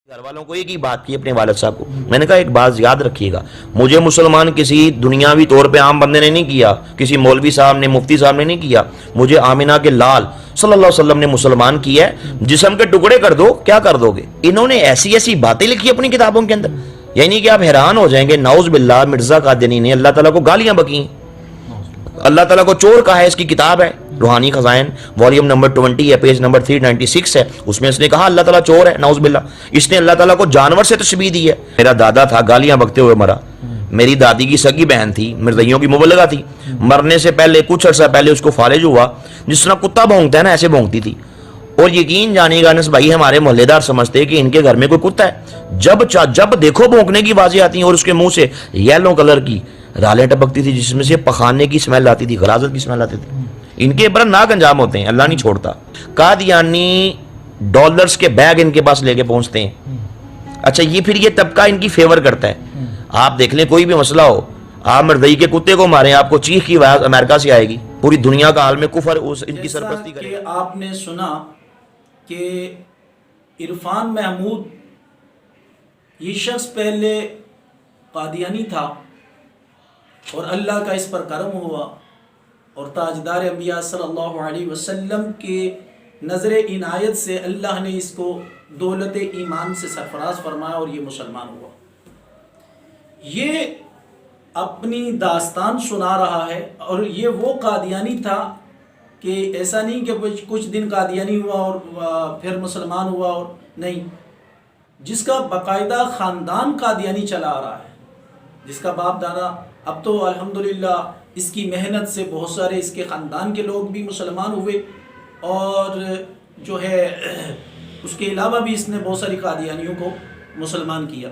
گھر والوں کو ایک ہی بات کی اپنے والد صاحب کو، میں نے کہا ایک بات یاد رکھیے گا، مجھے مسلمان کسی دنیاوی طور پہ عام بندے نے نہیں کیا، کسی مولوی صاحب نے، مفتی صاحب نے نہیں کیا، مجھے آمینہ کے لال صلی اللہ علیہ وسلم نے مسلمان کیا ہے۔ جسم کے ٹکڑے کر دو، کیا کر دو گے؟ انہوں نے ایسی ایسی باتیں لکھی اپنی کتابوں کے اندر، یعنی کہ آپ حیران ہو جائیں گے۔ نعوذ باللہ، مرزا قادیانی نے اللہ تعالیٰ کو گالیاں بکی، اللہ تعالیٰ کو چور کہا ہے۔ اس کی کتاب ہے روحانی خزائن، والیوم نمبر 20 ہے، پیج نمبر 396 ہے، اس میں اس نے کہا اللہ تعالیٰ چور ہے، نعوذ باللہ۔ اس نے اللہ تعالیٰ کو جانور سے تشبیہ دی ہے۔ میرا دادا تھا، گالیاں بکتے ہوئے مرا۔ میری دادی کی سگی بہن تھی، مرزائیوں کی مبلغہ تھی، مرنے سے پہلے کچھ عرصہ پہلے اس کو فالج ہوا، جس طرح کتا بھونکتا ہے نا ایسے بھونکتی تھی۔ اور یقین جانے گا انس بھائی، ہمارے محلے دار سمجھتے کہ ان کے گھر میں کوئی کتا ہے، جب دیکھو بھونکنے کی آوازیں آتی ہیں، اور اس کے منہ سے یلو کلر کی رالیں ٹپکتی تھی جس میں سے پخانے کی سمیل آتی تھی، غلاظت کی سمیل آتی تھی۔ ان کے عبرتناک انجام ہوتے ہیں، اللہ نہیں چھوڑتا۔ قادیانی ڈالرز کے بیگ ان کے پاس لے کے پہنچتے ہیں۔ اچھا، یہ پھر یہ طبقہ ان کی فیور کرتا ہے۔ آپ دیکھ لیں کوئی بھی مسئلہ ہو، آپ مرزائی کے کتے کو ماریں، آپ کو چیخ کی آواز امریکہ سے آئے گی، پوری دنیا کا عالم کفر ان کی سرپرستی کرے گا۔ آپ نے سنا کہ عرفان محمود یہ شخص پہلے قادیانی تھا، اور اللہ کا اس پر کرم ہوا، اور تاجدار انبیاء صلی اللہ علیہ وسلم کے نظر عنایت سے اللہ نے اس کو دولت ایمان سے سرفراز فرمایا، اور یہ مسلمان ہوا۔ یہ اپنی داستان سنا رہا ہے، اور یہ وہ قادیانی تھا کہ ایسا نہیں کہ کچھ دن قادیانی ہوا اور پھر مسلمان ہوا، اور نہیں، جس کا باقاعدہ خاندان قادیانی چلا آ رہا ہے، جس کا باپ دادا، اب تو الحمدللہ اس کی محنت سے بہت سارے اس کے خاندان کے لوگ بھی مسلمان ہوئے، اور جو ہے اس کے علاوہ بھی اس نے بہت ساری قادیانیوں کو مسلمان کیا۔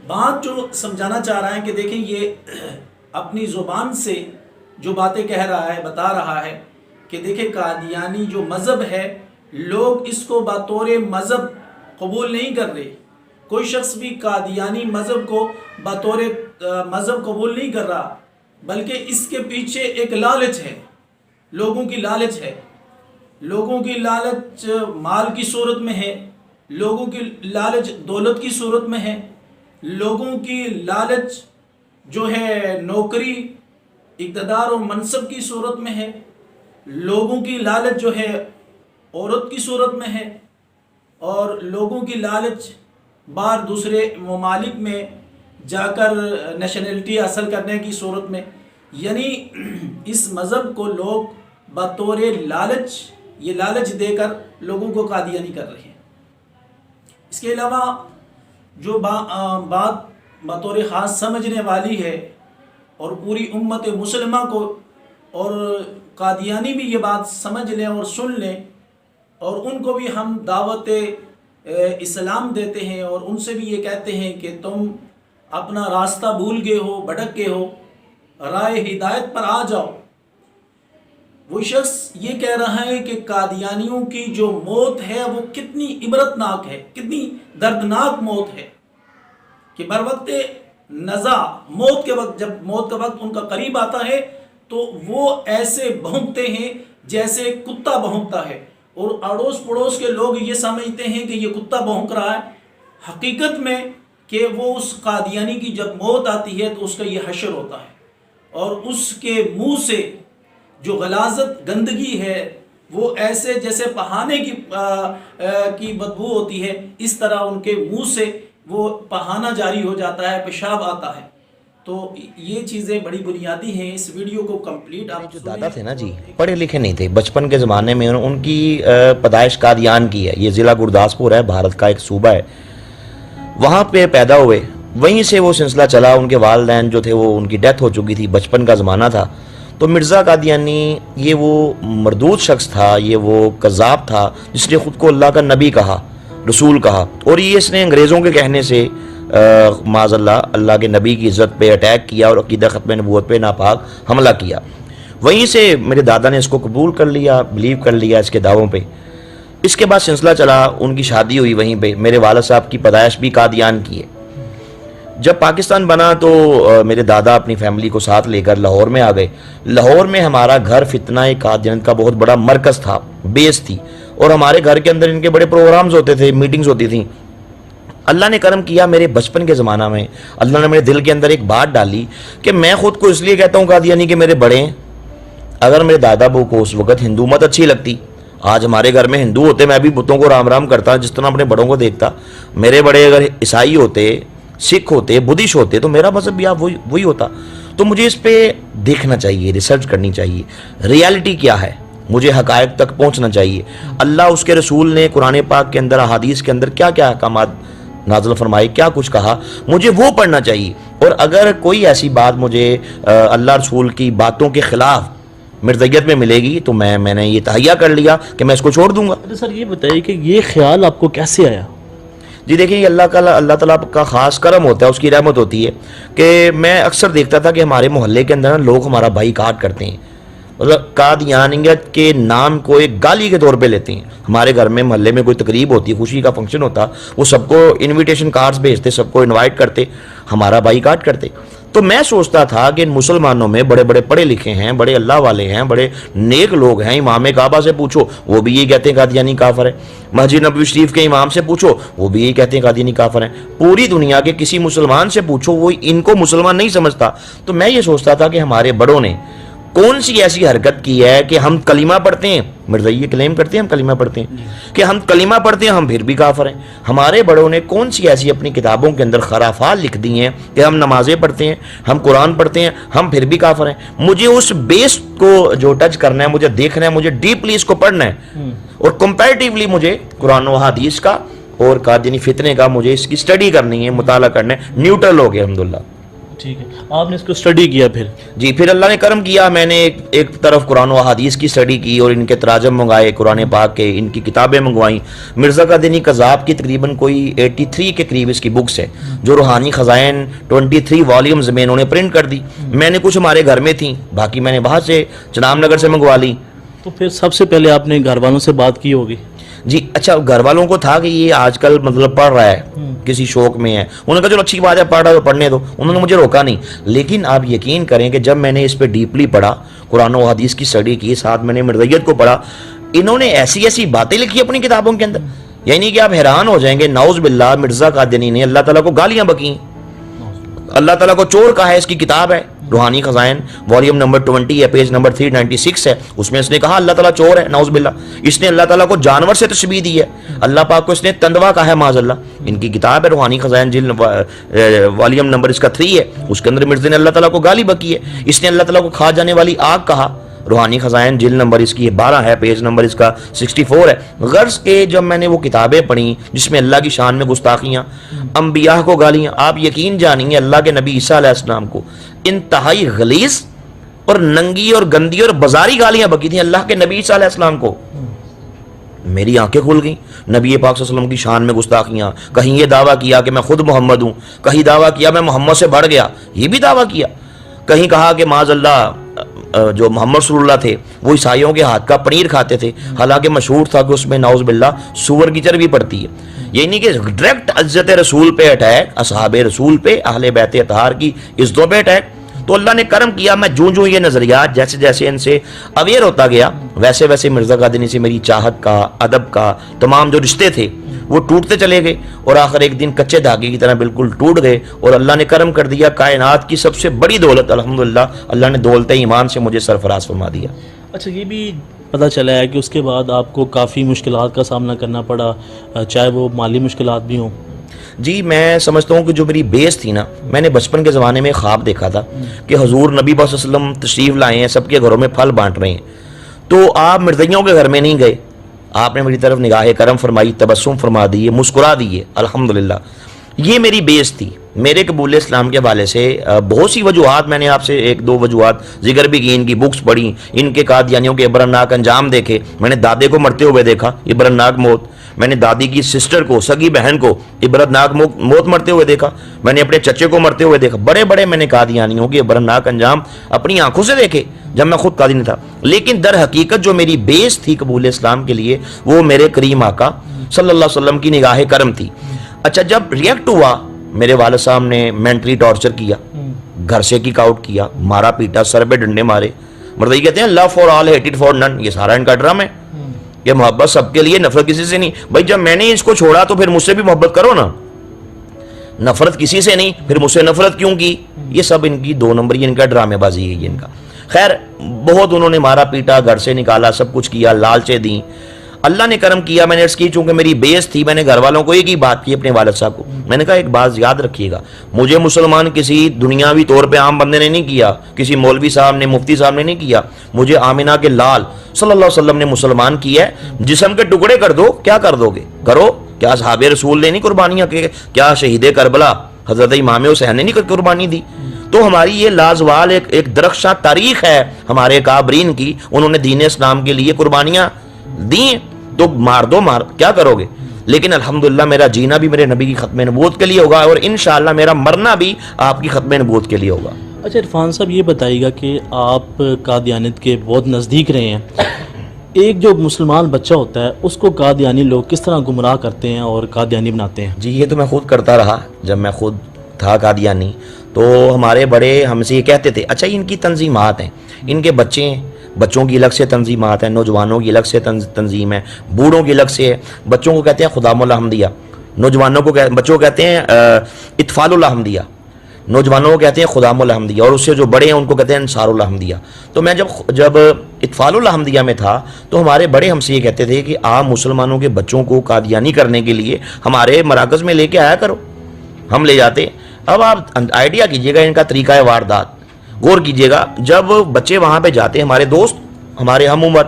بات جو سمجھانا چاہ رہا ہے کہ دیکھیں، یہ اپنی زبان سے جو باتیں کہہ رہا ہے، بتا رہا ہے کہ دیکھیں قادیانی جو مذہب ہے، لوگ اس کو بطور مذہب قبول نہیں کر رہے۔ کوئی شخص بھی قادیانی مذہب کو بطور مذہب قبول نہیں کر رہا، بلکہ اس کے پیچھے ایک لالچ ہے، لوگوں کی لالچ ہے۔ لوگوں کی لالچ مال کی صورت میں ہے، لوگوں کی لالچ دولت کی صورت میں ہے، لوگوں کی لالچ جو ہے نوکری، اقتدار اور منصب کی صورت میں ہے، لوگوں کی لالچ جو ہے عورت کی صورت میں ہے، اور لوگوں کی لالچ باہر دوسرے ممالک میں جا کر نیشنلٹی حاصل کرنے کی صورت میں۔ یعنی اس مذہب کو لوگ بطور لالچ، یہ لالچ دے کر لوگوں کو قادیانی کر رہے ہیں۔ اس کے علاوہ جو بات بطور خاص سمجھنے والی ہے، اور پوری امت مسلمہ کو اور قادیانی بھی یہ بات سمجھ لیں اور سن لیں، اور ان کو بھی ہم دعوت اسلام دیتے ہیں، اور ان سے بھی یہ کہتے ہیں کہ تم اپنا راستہ بھول گئے ہو، بھٹک گئے ہو، راہ ہدایت پر آ جاؤ۔ وہ شخص یہ کہہ رہا ہے کہ قادیانیوں کی جو موت ہے وہ کتنی عبرتناک ہے، کتنی دردناک موت ہے، کہ بر وقت نزا، موت کے وقت، جب موت کا وقت ان کا قریب آتا ہے تو وہ ایسے بھونکتے ہیں جیسے کتا بھونکتا ہے، اور اڑوس پڑوس کے لوگ یہ سمجھتے ہیں کہ یہ کتا بھونک رہا ہے، حقیقت میں کہ وہ اس قادیانی کی جب موت آتی ہے تو اس کا یہ حشر ہوتا ہے، اور اس کے منہ سے جو غلاظت، گندگی ہے، وہ ایسے جیسے پہانے کی بدبو ہوتی ہے، اس طرح ان کے منہ سے وہ پہانا جاری ہو جاتا ہے، پیشاب آتا ہے۔ تو یہ چیزیں بڑی بنیادی ہیں۔ اس ویڈیو کو کمپلیٹ آپ جو دادا تھے نا جی، پڑھے لکھے نہیں تھے، بچپن کے زمانے میں ان کی پیدائش قادیان کی ہے۔ یہ ضلع گرداسپور ہے، بھارت کا ایک صوبہ ہے، وہاں پہ پیدا ہوئے، وہیں سے وہ سلسلہ چلا۔ ان کے والدین جو تھے وہ ان کی ڈیتھ ہو چکی تھی، بچپن کا زمانہ تھا۔ تو مرزا قادیانی یہ وہ مردود شخص تھا، یہ وہ کذاب تھا جس نے خود کو اللہ کا نبی کہا، رسول کہا، اور یہ اس نے انگریزوں کے کہنے سے معاذ اللہ کے نبی کی عزت پہ اٹیک کیا، اور عقیدہ ختم نبوت پہ ناپاک حملہ کیا۔ وہیں سے میرے دادا نے اس کو قبول کر لیا، بلیو کر لیا اس کے دعووں پہ۔ اس کے بعد سلسلہ چلا، ان کی شادی ہوئی وہیں پہ۔ میرے والد صاحب کی پیدائش بھی قادیان کی ہے۔ جب پاکستان بنا تو میرے دادا اپنی فیملی کو ساتھ لے کر لاہور میں آ گئے۔ لاہور میں ہمارا گھر فتنہ قادیانیت کا بہت بڑا مرکز تھا، بیس تھی، اور ہمارے گھر کے اندر ان کے بڑے پروگرامز ہوتے تھے, میٹنگز ہوتی تھیں. اللہ نے کرم کیا میرے بچپن کے زمانہ میں, اللہ نے میرے دل کے اندر ایک بات ڈالی کہ میں خود کو اس لیے کہتا ہوں قادیانی کہ میرے بڑے ہیں. اگر میرے دادا ابو کو اس وقت ہندو مت اچھی لگتی, آج ہمارے گھر میں ہندو ہوتے, میں بھی بتوں کو رام رام کرتا جس طرح اپنے بڑوں کو دیکھتا. میرے بڑے اگر عیسائی ہوتے, سکھ ہوتے, بدھسٹ ہوتے, تو میرا مذہب بھی آپ وہی ہوتا. تو مجھے اس پہ دیکھنا چاہیے, ریسرچ کرنی چاہیے, ریالٹی کیا ہے, مجھے حقائق تک پہنچنا چاہیے. اللہ اس کے رسول نے قرآن پاک کے اندر, احادیث کے اندر کیا کیا احکامات نازل فرمائے, کیا کچھ کہا, مجھے وہ پڑھنا چاہیے. اور اگر کوئی ایسی بات مجھے اللہ رسول کی باتوں کے خلاف مرزیت میں ملے گی تو میں نے یہ تہیہ کر لیا کہ میں اس کو چھوڑ دوں گا. سر یہ بتائیے کہ یہ خیال آپ کو کیسے آیا؟ جی دیکھیں, یہ اللہ تعالیٰ کا خاص کرم ہوتا ہے, اس کی رحمت ہوتی ہے کہ میں اکثر دیکھتا تھا کہ ہمارے محلے کے اندر لوگ ہمارا بائی کاٹ کرتے ہیں, مطلب قادیانیت کے نام کو ایک گالی کے طور پہ لیتے ہیں. ہمارے گھر میں محلے میں کوئی تقریب ہوتی, خوشی کا فنکشن ہوتا, وہ سب کو انویٹیشن کارڈز بھیجتے, سب کو انوائٹ کرتے, ہمارا بائی کاٹ کرتے. تو میں سوچتا تھا کہ ان مسلمانوں میں بڑے بڑے پڑھے لکھے ہیں, بڑے اللہ والے ہیں, بڑے نیک لوگ ہیں. امام کعبہ سے پوچھو وہ بھی یہی کہتے ہیں قادیانی کافر ہے. مسجد نبوی شریف کے امام سے پوچھو وہ بھی یہی کہتے ہیں قادیانی کافر ہیں. پوری دنیا کے کسی مسلمان سے پوچھو وہ ان کو مسلمان نہیں سمجھتا. تو میں یہ سوچتا تھا کہ ہمارے بڑوں نے کون سی ایسی حرکت کی ہے کہ ہم کلمہ پڑھتے ہیں, مرزائی کلیم کرتے ہیں ہم کلمہ پڑھتے ہیں, کہ ہم کلمہ پڑھتے ہیں ہم پھر بھی کافر ہیں. ہمارے بڑوں نے کون سی ایسی اپنی کتابوں کے اندر خرافات لکھ دی ہیں کہ ہم نمازیں پڑھتے ہیں, ہم قرآن پڑھتے ہیں, ہم پھر بھی کافر ہیں. مجھے اس بیس کو جو ٹچ کرنا ہے, مجھے دیکھنا ہے, مجھے ڈیپلی اس کو پڑھنا ہے, اور کمپیریٹیولی مجھے قرآن و حدیث کا اور قادیانی فتنے کا مجھے اس کی اسٹڈی کرنی ہے, مطالعہ کرنا ہے. نیوٹرل ہو گیا الحمدللہ. ٹھیک ہے, آپ نے اس کو اسٹڈی کیا پھر؟ جی, پھر اللہ نے کرم کیا, میں نے ایک طرف قرآن و حدیث کی اسٹڈی کی اور ان کے تراجم منگائے قرآن پاک کے, ان کی کتابیں منگوائیں. مرزا قادیانی کذاب کی تقریباً کوئی 83 کے قریب اس کی بکس ہے, جو روحانی خزائن 23 والیومز میں انہوں نے پرنٹ کر دی. میں نے کچھ ہمارے گھر میں تھیں, باقی میں نے باہر سے چنام نگر سے منگوا لی. تو پھر سب سے پہلے آپ نے گھر والوں سے بات کی ہوگی؟ جی اچھا, گھر والوں کو تھا کہ یہ آج کل مطلب پڑھ رہا ہے, کسی شوق میں ہے, انہوں نے کہا چلو اچھی بات ہے, پڑھ رہا ہے تو پڑھنے دو. انہوں نے مجھے روکا نہیں. لیکن آپ یقین کریں کہ جب میں نے اس پہ ڈیپلی پڑھا, قرآن و حدیث کی اسٹڈی کی, ساتھ میں نے مرزیت کو پڑھا, انہوں نے ایسی ایسی باتیں لکھی اپنی کتابوں کے اندر, یعنی کہ آپ حیران ہو جائیں گے. نعوذ باللہ, مرزا قادیانی نے اللہ تعالیٰ کو گالیاں بکیں, اللہ تعالیٰ کو چور کہا ہے. اس کی کتاب ہے روحانی خزائن, والیوم نمبر 20 ہے, پیج نمبر 396 ہے. اس میں اس نے کہا اللہ تعالیٰ چور ہے, نعوذ باللہ. اس نے اللہ تعالیٰ کو جانور سے تشبیہ دی ہے, اللہ پاک کو اس نے تندوا کہا ہے, معاذ اللہ. ان کی کتاب ہے روحانی خزائن, جلد والیوم نمبر اس کا 3 ہے. اس کے اندر مرزا نے اللہ تعالیٰ کو گالی بکی ہے. اس نے اللہ تعالیٰ کو کھا جانے والی آگ کہا. روحانی خزائن جلد نمبر اس کی 12 ہے, پیج نمبر اس کا 64 ہے. غرض کے جب میں نے وہ کتابیں پڑھی جس میں اللہ کی شان میں گستاخیاں, انبیاء کو گالیاں, آپ یقین جانیں گے اللہ کے نبی عیسیٰ علیہ السلام کو انتہائی غلیظ اور ننگی اور گندی اور بازاری گالیاں بکی تھیں اللہ کے نبی عیسیٰ علیہ السلام کو. میری آنکھیں کھل گئیں. نبی پاک صلی اللہ علیہ وسلم کی شان میں گستاخیاں, کہیں یہ دعویٰ کیا کہ میں خود محمد ہوں, کہیں دعویٰ کیا میں محمد سے بڑھ گیا, یہ بھی دعویٰ کیا. کہیں کہا کہ معاذ اللہ جو محمد صلی اللہ تھے وہ عیسائیوں کے ہاتھ کا پنیر کھاتے تھے, حالانکہ مشہور تھا کہ اس میں نعوذ باللہ سور کی چربی پڑتی ہے. یعنی کہ ڈائریکٹ عزت رسول پہ اٹیک, اصحاب رسول پہ, اہل بیت اطہار کی عزتوں پہ اٹیک. تو اللہ نے کرم کیا, میں جو یہ نظریات جیسے جیسے ان سے اویئر ہوتا گیا, ویسے ویسے مرزا قادیانی سے میری چاہت کا, ادب کا, تمام جو رشتے تھے وہ ٹوٹتے چلے گئے, اور آخر ایک دن کچے دھاگے کی طرح بالکل ٹوٹ گئے. اور اللہ نے کرم کر دیا, کائنات کی سب سے بڑی دولت الحمدللہ اللہ نے دولت ایمان سے مجھے سرفراز فرما دیا. اچھا, یہ بھی پتہ چلا ہے کہ اس کے بعد آپ کو کافی مشکلات کا سامنا کرنا پڑا, چاہے وہ مالی مشکلات بھی ہوں. جی میں سمجھتا ہوں کہ جو میری بیس تھی نا, میں نے بچپن کے زمانے میں خواب دیکھا تھا کہ حضور نبی صلی اللہ علیہ وسلم تشریف لائے ہیں, سب کے گھروں میں پھل بانٹ رہے ہیں. تو آپ مرزائیوں کے گھر میں نہیں گئے, آپ نے میری طرف نگاہ کرم فرمائی, تبسم فرما دیے, مسکرا دیے, الحمدللہ. یہ میری بیس تھی. میرے قبول اسلام کے حوالے سے بہت سی وجوہات, میں نے آپ سے 1-2 وجوہات ذکر بھی کی, ان کی بکس پڑھی, ان کے قادیانیوں کے عبرتناک انجام دیکھے. میں نے دادے کو مرتے ہوئے دیکھا, عبرتناک موت. میں نے دادی کی سسٹر کو, سگی بہن کو عبرتناک موت مرتے ہوئے دیکھا. میں نے اپنے چچے کو مرتے ہوئے دیکھا. بڑے بڑے میں نے قادیانیوں کے عبرتناک انجام اپنی آنکھوں سے دیکھے جب میں خود قادیانی تھا. لیکن در حقیقت جو میری بیس تھی قبول اسلام کے لیے وہ میرے کریم آقا صلی اللہ علیہ وسلم کی نگاہ کرم تھی. اچھا, جب ریئیکٹ ہوا, میرے والد صاحب نے مینٹلی ٹارچر کیا, گھر سے کک آؤٹ کیا, مارا پیٹا, سر پہ ڈنڈے مارے. مرزا یہ کہتے ہیں لو فار آل ہیٹڈ فار نن, یہ سارا ان کا ڈرام ہے. کہ محبت سب کے لیے، نفرت کسی سے نہیں. بھائی جب میں نے اس کو چھوڑا تو پھر مجھ سے بھی محبت کرو نا. نفرت کسی سے نہیں، پھر مجھ سے نفرت کیوں کی؟ یہ سب ان کی 2 نمبری، ان کا ڈرامے بازی ہے ان کا. خیر بہت انہوں نے مارا پیٹا، گھر سے نکالا، سب کچھ کیا، لالچیں دیں. اللہ نے کرم کیا، میں نے عرض کی چونکہ میری بیس تھی، میں نے گھر والوں کو ایک ہی بات کی اپنے والد صاحب کو. میں نے کہا ایک بات یاد رکھیے گا، مجھے مسلمان کسی دنیاوی طور پہ عام بندے نے نہیں کیا، کسی مولوی صاحب نے، مفتی صاحب نے نہیں کیا. مجھے آمینہ کے لال صلی اللہ علیہ وسلم نے مسلمان کیا ہے. جسم کے ٹکڑے کر دو، کیا کر دو گے؟ کرو. کیا صحابہ رسول نے نہیں قربانیاں کی؟ کیا شہید کربلا حضرت امام حسین نے نہیں قربانی دی؟ تو ہماری یہ لازوال ایک درخشاں تاریخ ہے ہمارے کابرین کی. انہوں نے دین اسلام کے لیے قربانیاں دیں، تو مار دو، مار کیا کرو گے؟ لیکن الحمدللہ میرا جینا بھی میرے نبی کی ختم نبوت کے لیے ہوگا، اور انشاءاللہ میرا مرنا بھی آپ کی ختم نبوت کے لیے ہوگا. اچھا عرفان صاحب یہ بتائیے گا کہ آپ قادیانیت کے بہت نزدیک رہے ہیں، ایک جو مسلمان بچہ ہوتا ہے اس کو قادیانی لوگ کس طرح گمراہ کرتے ہیں اور قادیانی بناتے ہیں؟ جی یہ تو میں خود کرتا رہا. جب میں خود تھا قادیانی تو ہمارے بڑے ہم سے یہ کہتے تھے، اچھا ان کی تنظیمات ہیں، ان کے بچے ہیں، بچوں کی الگ سے تنظیمات ہیں، نوجوانوں کی الگ سے تنظیم ہے، بوڑھوں کی الگ سے ہے. بچوں کو کہتے ہیں خدام الحمدیہ، نوجوانوں کو بچوں کو کہتے ہیں اطفال الحمدیہ، نوجوانوں کو کہتے ہیں خدام الحمدیہ، اور اس سے جو بڑے ہیں ان کو کہتے ہیں انصار الحمدیہ. تو میں جب اطفال الحمدیہ میں تھا تو ہمارے بڑے ہم سے یہ کہتے تھے کہ آپ مسلمانوں کے بچوں کو قادیانی کرنے کے لیے ہمارے مراکز میں لے کے آیا کرو. ہم لے جاتے. اب آپ آئیڈیا کیجئے گا ان کا طریقہ واردات، غور کیجئے گا. جب بچے وہاں پہ جاتے، ہمارے دوست، ہمارے ہم عمر،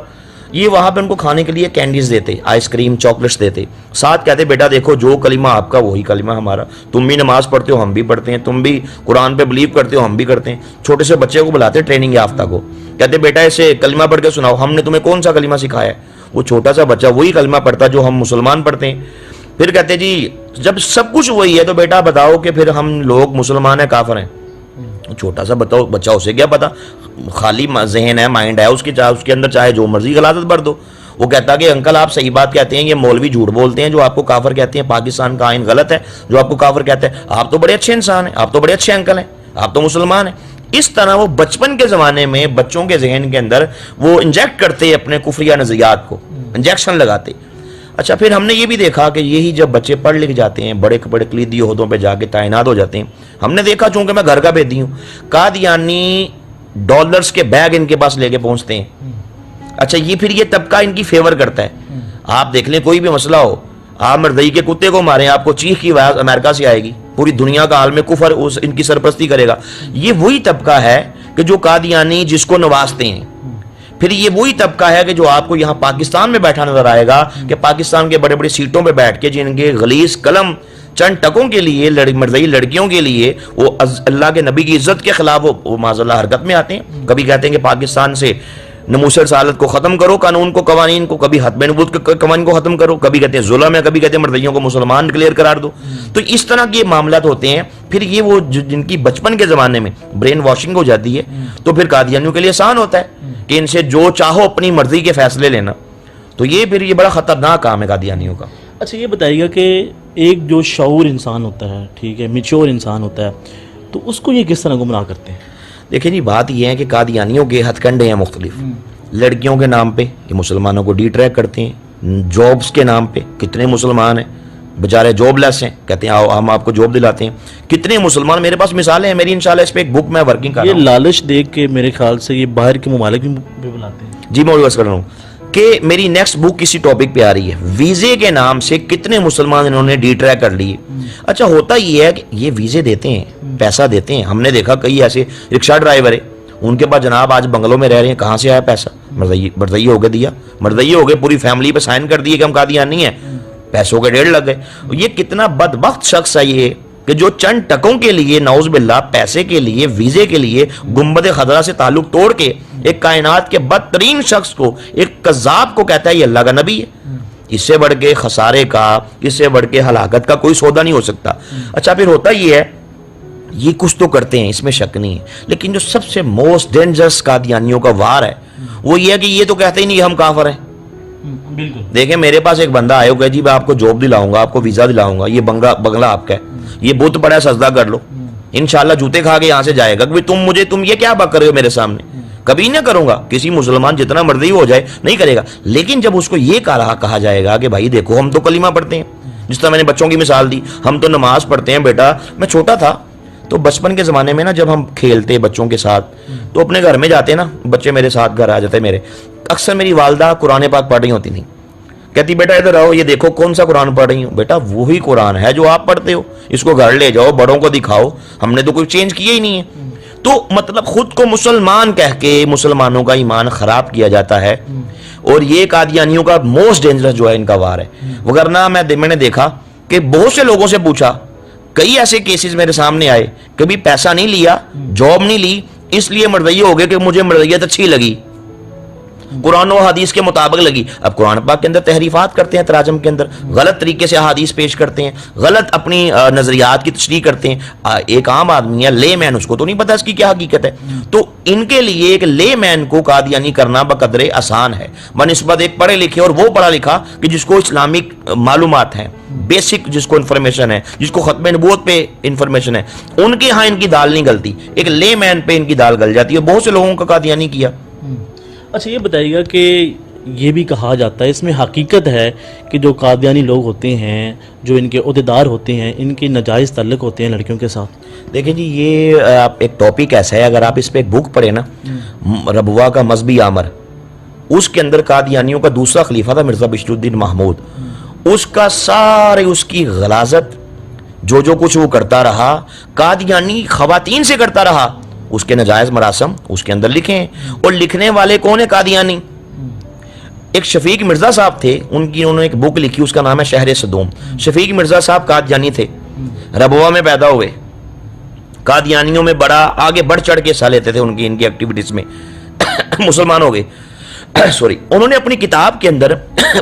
یہ وہاں پہ ان کو کھانے کے لیے کینڈیز دیتے، آئس کریم، چاکلیٹس دیتے، ساتھ کہتے بیٹا دیکھو جو کلمہ آپ کا وہی کلمہ ہمارا، تم بھی نماز پڑھتے ہو ہم بھی پڑھتے ہیں، تم بھی قرآن پہ بلیو کرتے ہو ہم بھی کرتے ہیں. چھوٹے سے بچے کو بلاتے ٹریننگ یافتہ کو، کہتے بیٹا اسے کلمہ پڑھ کے سناؤ، ہم نے تمہیں کون سا کلمہ سکھایا ہے؟ وہ چھوٹا سا بچہ وہی کلمہ پڑھتا جو ہم مسلمان پڑھتے ہیں. پھر کہتے جی جب سب کچھ وہی ہے تو بیٹا بتاؤ کہ پھر ہم لوگ مسلمان ہیں کافر ہیں؟ چھوٹا سا بچہ اسے کیا پتا، خالی ذہن ہے، مائنڈ ہے اس کے اندر چاہے جو مرضی غلاظت بھر دو. وہ کہتا کہ انکل آپ صحیح بات کہتے ہیں، یہ مولوی جھوٹ بولتے ہیں جو آپ کو کافر کہتے ہیں، پاکستان کا آئین غلط ہے جو آپ کو کافر کہتے ہیں، آپ تو بڑے اچھے انسان ہیں، آپ تو بڑے اچھے انکل ہیں، آپ تو مسلمان ہیں. اس طرح وہ بچپن کے زمانے میں بچوں کے ذہن کے اندر وہ انجیکٹ کرتے اپنے کفریہ نظریات کو، انجیکشن لگاتے. اچھا پھر ہم نے یہ بھی دیکھا کہ یہی جب بچے پڑھ لکھ جاتے ہیں، بڑے بڑے کلیدی عہدوں پہ جا کے تعینات ہو جاتے ہیں، ہم نے دیکھا چونکہ میں گھر کا بھیدی ہوں، قادیانی ڈالرز کے بیگ ان کے پاس لے کے پہنچتے ہیں. اچھا یہ پھر یہ طبقہ ان کی فیور کرتا ہے. آپ دیکھ لیں کوئی بھی مسئلہ ہو، آپ مردئی کے کتے کو ماریں، آپ کو چیخ کی آواز امریکہ سے آئے گی، پوری دنیا کا عالم کفر ان کی سرپرستی کرے گا. یہ وہی طبقہ ہے کہ جو قادیانی جس کو نوازتے ہیں. پھر یہ وہی طبقہ ہے کہ جو آپ کو یہاں پاکستان میں بیٹھا نظر آئے گا کہ پاکستان کے بڑے بڑے سیٹوں پہ بیٹھ کے جن کے غلیظ قلم چند ٹکوں کے لیے مرزئی لڑکیوں کے لیے وہ اللہ کے نبی کی عزت کے خلاف وہ معاذ اللہ حرکت میں آتے ہیں. کبھی کہتے ہیں کہ پاکستان سے نموس رسالت کو ختم کرو، قانون کو، قوانین کو، کبھی ختم نبوت کے قوانین کو ختم کرو، کبھی کہتے ہیں ظلم ہے، کبھی کہتے ہیں مردیوں کو مسلمان ڈکلیئر قرار دو. تو اس طرح کے معاملات ہوتے ہیں. پھر یہ وہ جن کی بچپن کے زمانے میں برین واشنگ ہو جاتی ہے تو پھر قادیانیوں کے لیے آسان ہوتا ہے کہ ان سے جو چاہو اپنی مرضی کے فیصلے لینا. تو یہ پھر یہ بڑا خطرناک کام ہے قادیانیوں کا. اچھا یہ بتائیے گا کہ ایک جو شعور انسان ہوتا ہے، ٹھیک ہے، میچور انسان ہوتا ہے، تو اس کو یہ کس طرح گمراہ کرتے ہیں؟ دیکھیں جی بات یہ ہے کہ قادیانیوں کے ہتھ کنڈے ہیں مختلف. لڑکیوں کے نام پہ یہ مسلمانوں کو ڈی ٹریک کرتے ہیں، جابس کے نام پہ کتنے مسلمان ہیں بیچارے جاب لیس ہیں، کہتے ہیں ہم آپ کو جاب دلاتے ہیں. کتنے مسلمان، میرے پاس مثالیں ہیں، میری انشاءاللہ اس پہ ایک بک میں ورکنگ کر رہا ہوں. یہ لالچ دیکھ کے میرے خیال سے یہ باہر کے ممالک بھی بلاتے ہیں. جی میں عرض کر رہا ہوں کہ میری نیکسٹ بک کسی ٹاپک پہ آ رہی ہے، ویزے کے نام سے کتنے مسلمان انہوں نے ڈی ٹریک کر لیے. اچھا ہوتا یہ ہے کہ یہ ویزے دیتے ہیں، پیسہ دیتے ہیں. ہم نے دیکھا کئی ایسے رکشہ ڈرائیور ہیں، ان کے پاس جناب آج بنگلوں میں رہ رہے ہیں، کہاں سے آیا پیسہ؟ مرضی ہو گئے دیا، مرضی ہو گئے، پوری فیملی پہ سائن کر دیے کہ ہم قادیانی ہیں، پیسوں کے ڈھیر لگ گئے. یہ کتنا بدبخت شخص ہے یہ کہ جو چند ٹکوں کے لیے نعوذ باللہ پیسے کے لیے ویزے کے لیے گنبد خضرا سے تعلق توڑ کے ایک کائنات کے بدترین شخص کو، ایک کذاب کو کہتا ہے یہ اللہ کا نبی ہے. اس سے بڑھ کے خسارے کا، اس سے بڑھ کے ہلاکت کا کوئی سودا نہیں ہو سکتا. اچھا پھر ہوتا یہ ہے، یہ کچھ تو کرتے ہیں اس میں شک نہیں ہے، لیکن جو سب سے موسٹ ڈینجرس قادیانیوں کا وار ہے وہ یہ ہے کہ یہ تو کہتے ہی نہیں ہم کافر ہیں. بالکل. دیکھیں میرے پاس ایک بندہ آئے ہوگا، جی میں آپ کو جاب دلاؤں گا، آپ کو ویزا دلاؤں گا، یہ بنگلہ آپ کا ہے، یہ بت پڑا ہے سجدہ کر لو، انشاءاللہ جوتے کھا کے یہاں سے جائے گا کہ تم یہ کیا بک رہے ہو میرے سامنے. کبھی نہ کروں گا. کسی مسلمان جتنا مرضی ہو جائے نہیں کرے گا. لیکن جب اس کو یہ کہا جائے گا کہ بھائی دیکھو ہم تو کلمہ پڑھتے ہیں, جس طرح میں نے بچوں کی مثال دی, ہم تو نماز پڑھتے ہیں. بیٹا میں چھوٹا تھا تو بچپن کے زمانے میں نا جب ہم کھیلتے بچوں کے ساتھ تو اپنے گھر میں جاتے نا, بچے میرے ساتھ گھر آ جاتے میرے, اکثر میری والدہ قرآن پاک پڑھ رہی ہوتی تھیں. کہتی بیٹا ادھر آؤ, یہ دیکھو کون سا قرآن پڑھ رہی ہوں. بیٹا وہی قرآن ہے جو آپ پڑھتے ہو, اس کو گھر لے جاؤ, بڑوں کو دکھاؤ, ہم نے تو کوئی چینج کیا ہی نہیں ہے. تو مطلب خود کو مسلمان کہہ کے مسلمانوں کا ایمان خراب کیا جاتا ہے, اور یہ قادیانیوں کا موسٹ ڈینجرس جو ہے ان کا وار ہے. وگرنہ میں نے دیکھا کہ بہت سے لوگوں سے پوچھا, کئی ایسے کیسز میرے سامنے آئے, کبھی پیسہ نہیں لیا, جاب نہیں لی, اس لیے مرضیہ ہو گئے کہ مجھے مرضیت اچھی لگی, قرآن و حدیث کے مطابق لگی. اب قرآن پاک کے اندر تحریفات کرتے ہیں, تراجم کے اندر غلط طریقے سے احادیث پیش کرتے ہیں, غلط اپنی نظریات کی تشریح کرتے ہیں. ایک عام آدمی ہے, لے مین, اس کو تو نہیں پتا اس کی کیا حقیقت ہے. تو ان کے لیے ایک لے مین کو قادیانی کرنا بقدر آسان ہے بنسبت ایک پڑھے لکھے اور وہ پڑھا لکھا کہ جس کو اسلامک معلومات ہیں, بیسک جس کو انفارمیشن ہے, جس کو ختم نبوت پہ انفارمیشن ہے. ان کے ہاں ان کی دال نہیں گلتی, ایک لے مین پہ ان کی دال گل جاتی ہے. بہت سے لوگوں کا قادیانی کیا. اچھا یہ بتائیے گا کہ یہ بھی کہا جاتا ہے, اس میں حقیقت ہے کہ جو قادیانی لوگ ہوتے ہیں, جو ان کے عہدیدار ہوتے ہیں, ان کے ناجائز تعلق ہوتے ہیں لڑکیوں کے ساتھ؟ دیکھیں جی, یہ ایک ٹاپک ایسا ہے, اگر آپ اس پہ ایک بک پڑھیں نا, ربوہ کا مذہبی عامر, اس کے اندر قادیانیوں کا دوسرا خلیفہ تھا مرزا بشیر الدین محمود. اس کا سارے اس کی غلاظت جو کچھ وہ کرتا رہا قادیانی خواتین سے کرتا رہا, اس کے ناجائز مراسم اس کے اندر لکھے ہیں. اور لکھنے والے کون ہیں؟ قادیانی. ایک شفیق مرزا صاحب تھے, انہوں نے ایک بک لکھی, اس کا نام ہے شہر صدوم. شفیق مرزا صاحب قادیانی تھے, ربوہ میں پیدا ہوئے, قادیانیوں میں بڑا آگے بڑھ چڑھ کے حصہ لیتے تھے ان کی ایکٹیویٹیز میں. مسلمان ہو گئے. سوری, انہوں نے اپنی کتاب کے اندر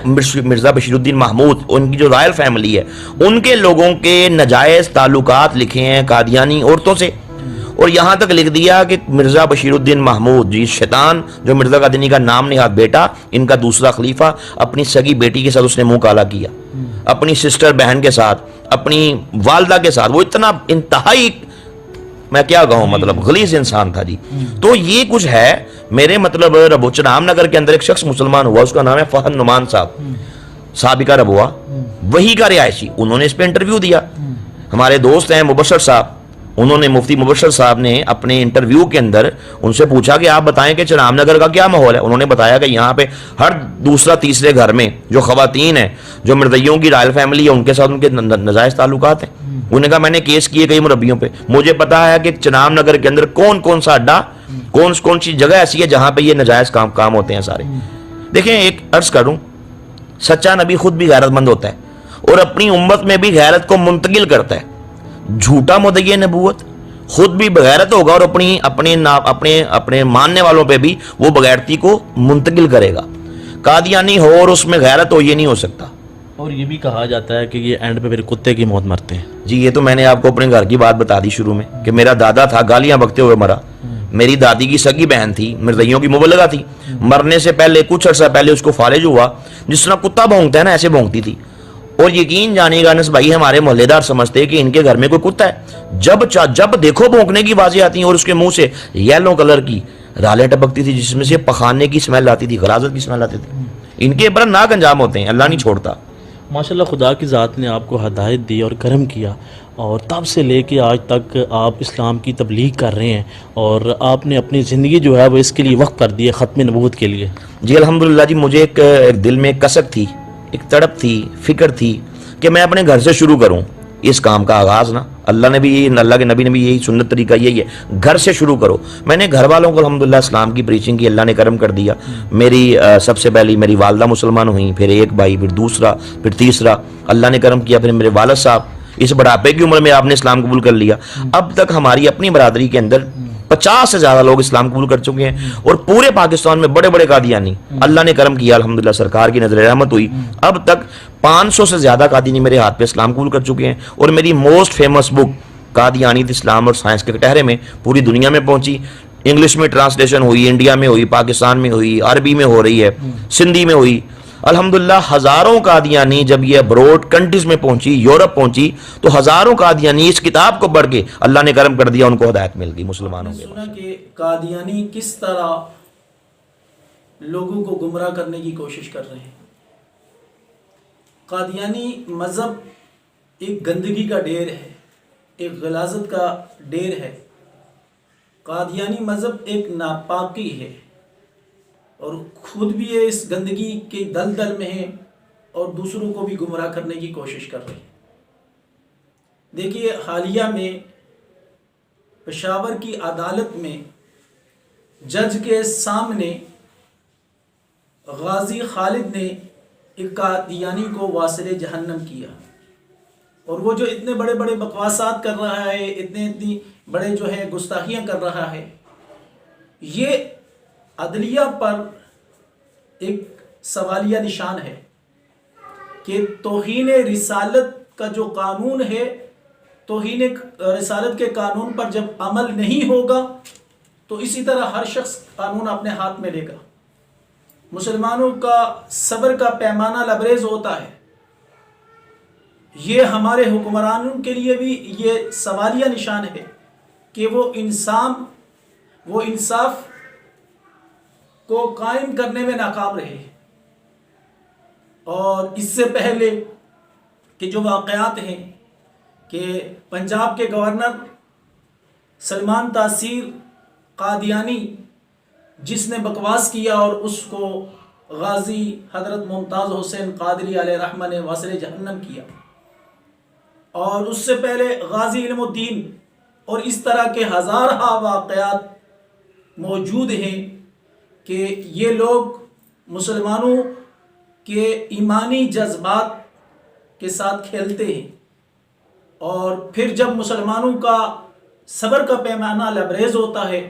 مرزا بشیر الدین محمود, ان کی جو رائل فیملی ہے, ان کے لوگوں کے ناجائز تعلقات لکھے ہیں قادیانی عورتوں سے. اور یہاں تک لکھ دیا کہ مرزا بشیر الدین محمود جی شیطان, جو مرزا قادیانی کا نام نہاد بیٹا, ان کا دوسرا خلیفہ, اپنی سگی بیٹی کے ساتھ اس نے منہ کالا کیا, اپنی سسٹر بہن کے ساتھ, اپنی والدہ کے ساتھ. وہ اتنا انتہائی, میں کیا کہوں, مطلب غلیظ انسان تھا جی. تو یہ کچھ ہے میرے مطلب ربوہ چنام نگر کے اندر ایک شخص مسلمان ہوا, اس کا نام ہے فہد نعمان صاحب, سابقہ ربوہ, وہی کا رہائشی. انہوں نے اس پہ انٹرویو دیا. ہمارے دوست ہیں مبشر صاحب, انہوں نے مفتی مبشر صاحب نے اپنے انٹرویو کے اندر ان سے پوچھا کہ آپ بتائیں کہ چنام نگر کا کیا ماحول ہے. انہوں نے بتایا کہ یہاں پہ ہر دوسرا تیسرے گھر میں جو خواتین ہیں, جو مرزائیوں کی رائل فیملی ہے, ان کے ساتھ ان کے ناجائز تعلقات ہیں. انہوں نے کہا میں نے کیس کیے کئی مربیوں پہ, مجھے پتا ہے کہ چنام نگر کے اندر کون سا اڈا, کون سی جگہ ایسی ہے جہاں پہ یہ ناجائز کام ہوتے ہیں سارے. دیکھیں ایک عرض کروں, سچا نبی خود بھی غیرت مند ہوتا ہے اور اپنی امت میں بھی غیرت کو منتقل کرتا ہے. جھوٹا مدعی نبوت خود بھی بغیرت ہوگا اور اپنے ماننے والوں پہ بھی وہ بغیرتی کو منتقل کرے گا. قادیانی ہو اور اس میں غیرت ہو, یہ نہیں ہو سکتا. اور یہ بھی کہا جاتا ہے کہ یہ اینڈ پہ پھر کتے کی موت مرتے ہیں. جی یہ تو میں نے آپ کو اپنے گھر کی بات بتا دی شروع میں کہ میرا دادا تھا, گالیاں بکتے ہوئے مرا. میری دادی کی سگی بہن تھی, مرزائیوں کی مبلغہ تھی, مرنے سے پہلے کچھ عرصہ پہلے اس کو فالج ہوا. جس طرح کتا بھونکتا ہے نا, ایسے بھونکتی تھی. اور یقین جانے گا انس بھائی, ہمارے محلے دار سمجھتے کہ ان کے گھر میں کوئی کتا ہے. جب دیکھو بھونکنے کی آوازیں آتی ہیں اور اس کے منہ سے یلو کلر کی رالیں ٹپکتی تھی جس میں سے پخانے کی اسمیل آتی تھی, غلاظت کی اسمیل آتی تھی. ان کے بڑا ناک انجام ہوتے ہیں, اللہ نہیں چھوڑتا. ماشاءاللہ خدا کی ذات نے آپ کو ہدایت دی اور کرم کیا, اور تب سے لے کے آج تک آپ اسلام کی تبلیغ کر رہے ہیں, اور آپ نے اپنی زندگی جو ہے وہ اس کے لیے وقف کر دی ہے, ختم نبوت کے لیے. جی الحمدللہ جی. مجھے ایک دل میں ایک کسک تھی, ایک تڑپ تھی, فکر تھی کہ میں اپنے گھر سے شروع کروں اس کام کا آغاز نا. اللہ نے بھی, اللہ کے نبی نے بھی یہی سنت طریقہ یہی ہے, گھر سے شروع کرو. میں نے گھر والوں کو الحمدللہ اسلام کی پریچنگ کی, اللہ نے کرم کر دیا. میری سب سے پہلی میری والدہ مسلمان ہوئیں, پھر ایک بھائی, پھر دوسرا, پھر تیسرا, اللہ نے کرم کیا. پھر میرے والد صاحب, اس بڑھاپے کی عمر میں آپ نے اسلام قبول کر لیا. اب تک ہماری اپنی برادری کے اندر 50 سے زیادہ لوگ اسلام قبول کر چکے ہیں, اور پورے پاکستان میں بڑے بڑے قادیانی, اللہ نے کرم کیا الحمدللہ, سرکار کی نظر رحمت ہوئی. اب تک 500 سے زیادہ قادیانی میرے ہاتھ پہ اسلام قبول کر چکے ہیں. اور میری موسٹ فیمس بک قادیانی اسلام اور سائنس کے کٹہرے میں پوری دنیا میں پہنچی. انگلش میں ٹرانسلیشن ہوئی, انڈیا میں ہوئی, پاکستان میں ہوئی, عربی میں ہو رہی ہے, سندھی میں ہوئی. الحمدللہ ہزاروں قادیانی جب یہ ابروڈ کنٹریز میں پہنچی، یورپ پہنچی، تو ہزاروں قادیانی اس کتاب کو پڑھ کے اللہ نے کرم کر دیا، ان کو ہدایت مل گئی مسلمانوں کے۔ سنا کہ قادیانی کس طرح لوگوں کو گمراہ کرنے کی کوشش کر رہے ہیں۔ قادیانی مذہب ایک گندگی کا ڈھیر ہے، ایک غلاظت کا ڈھیر ہے۔ قادیانی مذہب ایک ناپاکی ہے، اور خود بھی یہ اس گندگی کے دلدل میں ہیں اور دوسروں کو بھی گمراہ کرنے کی کوشش کر رہے ہیں۔ دیکھیے حالیہ میں پشاور کی عدالت میں جج کے سامنے غازی خالد نے ایک قادیانی کو واصل جہنم کیا، اور وہ جو اتنے بڑے بڑے بکواسات کر رہا ہے، اتنی بڑے جو ہے گستاخیاں کر رہا ہے، یہ عدلیہ پر ایک سوالیہ نشان ہے کہ توہین رسالت کا جو قانون ہے، توہین رسالت کے قانون پر جب عمل نہیں ہوگا تو اسی طرح ہر شخص قانون اپنے ہاتھ میں لے گا۔ مسلمانوں کا صبر کا پیمانہ لبریز ہوتا ہے۔ یہ ہمارے حکمرانوں کے لیے بھی یہ سوالیہ نشان ہے کہ وہ انصاف کو قائم کرنے میں ناکام رہے۔ اور اس سے پہلے کہ جو واقعات ہیں کہ پنجاب کے گورنر سلمان تاثیر قادیانی جس نے بکواس کیا اور اس کو غازی حضرت ممتاز حسین قادری علیہ رحمہ نے واصل جہنم کیا، اور اس سے پہلے غازی علم الدین، اور اس طرح کے ہزارہ واقعات موجود ہیں کہ یہ لوگ مسلمانوں کے ایمانی جذبات کے ساتھ کھیلتے ہیں، اور پھر جب مسلمانوں کا صبر کا پیمانہ لبریز ہوتا ہے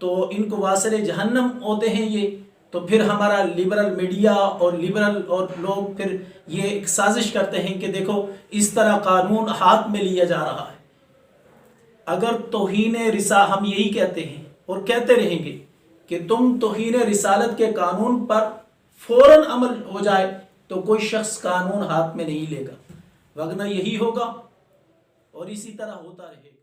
تو ان کو واصل جہنم ہوتے ہیں یہ۔ تو پھر ہمارا لبرل میڈیا اور لبرل اور لوگ پھر یہ ایک سازش کرتے ہیں کہ دیکھو اس طرح قانون ہاتھ میں لیا جا رہا ہے۔ اگر توہین ہم یہی کہتے ہیں اور کہتے رہیں گے کہ تم توہین رسالت کے قانون پر فوراً عمل ہو جائے تو کوئی شخص قانون ہاتھ میں نہیں لے گا، ورنہ یہی ہوگا اور اسی طرح ہوتا رہے گا۔